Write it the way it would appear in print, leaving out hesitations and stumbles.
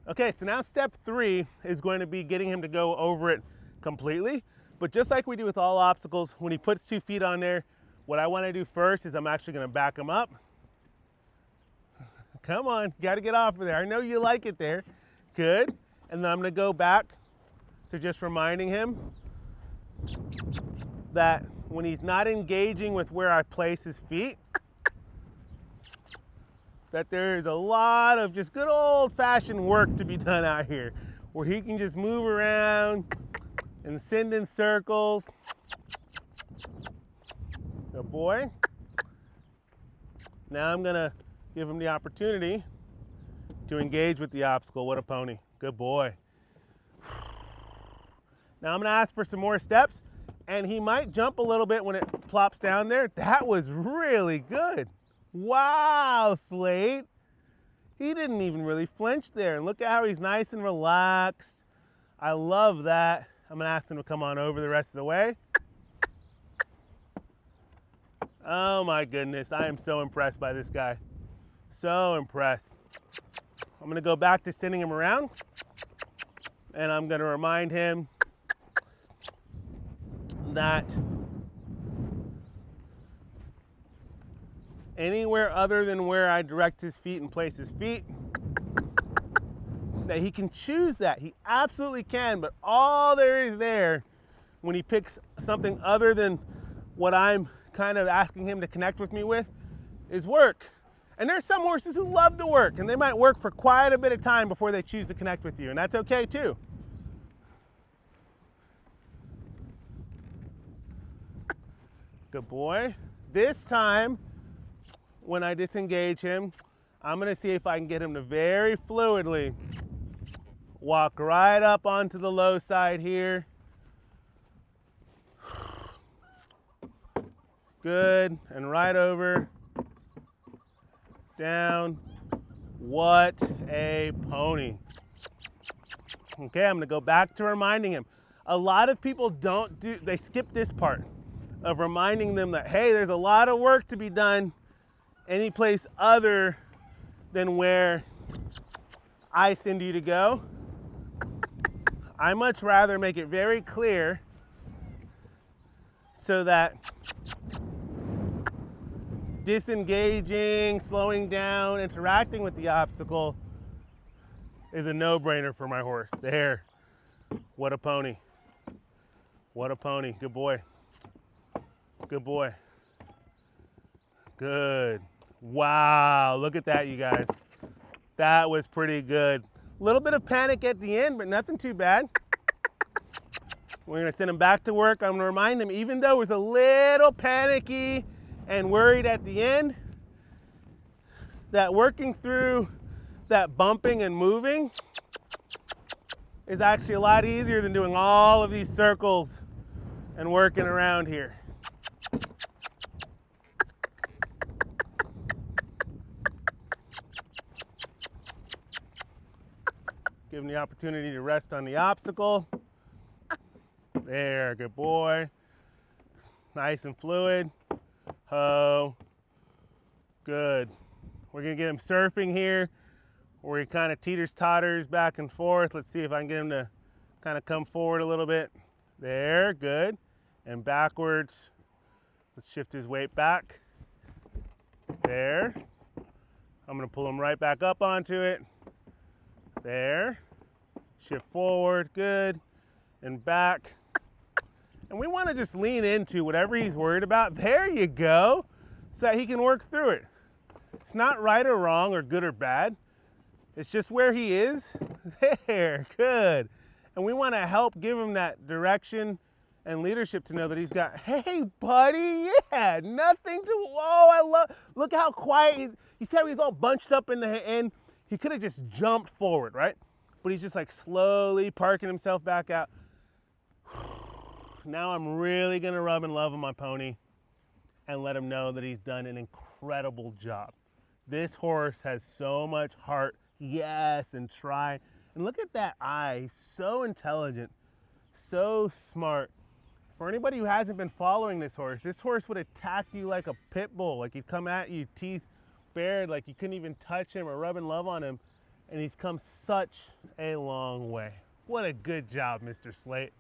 Okay, so now step 3 is going to be getting him to go over it completely. But just like we do with all obstacles, when he puts 2 feet on there, what I want to do first is I'm actually going to back him up. Come on, got to get off of there. I know you like it there. Good. And then I'm going to go back to just reminding him that when he's not engaging with where I place his feet, that there is a lot of just good old-fashioned work to be done out here, where he can just move around and send in circles. Good boy. Now I'm gonna give him the opportunity to engage with the obstacle. What a pony. Good boy. Now I'm gonna ask for some more steps, and he might jump a little bit when it plops down there. That was really good. Wow, Slate. He didn't even really flinch there. And look at how he's nice and relaxed. I love that. I'm gonna ask him to come on over the rest of the way. Oh my goodness, I am so impressed by this guy. So impressed. I'm gonna go back to sending him around, and I'm gonna remind him that anywhere other than where I direct his feet and place his feet, that he can choose that. He absolutely can, but all there is there when he picks something other than what I'm kind of asking him to connect with me with is work. And there's some horses who love to work, and they might work for quite a bit of time before they choose to connect with you, and that's okay too. Good boy. This time, when I disengage him, I'm gonna see if I can get him to very fluidly walk right up onto the low side here. Good, and right over, down. What a pony. Okay, I'm gonna go back to reminding him. A lot of people they skip this part of reminding them that, hey, there's a lot of work to be done any place other than where I send you to go. I much rather make it very clear so that disengaging, slowing down, interacting with the obstacle is a no-brainer for my horse. There. What a pony. What a pony. Good boy. Good boy. Good. Wow, look at that, you guys. That was pretty good. A little bit of panic at the end, but nothing too bad. We're gonna send him back to work. I'm gonna remind him, even though it was a little panicky and worried at the end, that working through that bumping and moving is actually a lot easier than doing all of these circles and working around here. Give him the opportunity to rest on the obstacle. There, good boy. Nice and fluid. Ho. Good. We're gonna get him surfing here, where he kind of teeters-totters back and forth. Let's see if I can get him to kind of come forward a little bit. There, good. And backwards. Let's shift his weight back. There. I'm gonna pull him right back up onto it. There. Shift forward, good. And back. And we want to just lean into whatever he's worried about. There you go. So that he can work through it. It's not right or wrong or good or bad. It's just where he is. There, good. And we want to help give him that direction and leadership to know that he's got, hey buddy, yeah, nothing to, whoa, look how quiet you see how he's all bunched up in the end. He could have just jumped forward, right? But he's just like slowly parking himself back out. Now I'm really gonna rub and love on my pony and let him know that he's done an incredible job. This horse has so much heart, yes, and try. And look at that eye, he's so intelligent, so smart. For anybody who hasn't been following this horse would attack you like a pit bull, like he'd come at you teeth bared, like you couldn't even touch him or rub and love on him. and he's come such a long way. What a good job, Mr. Slate.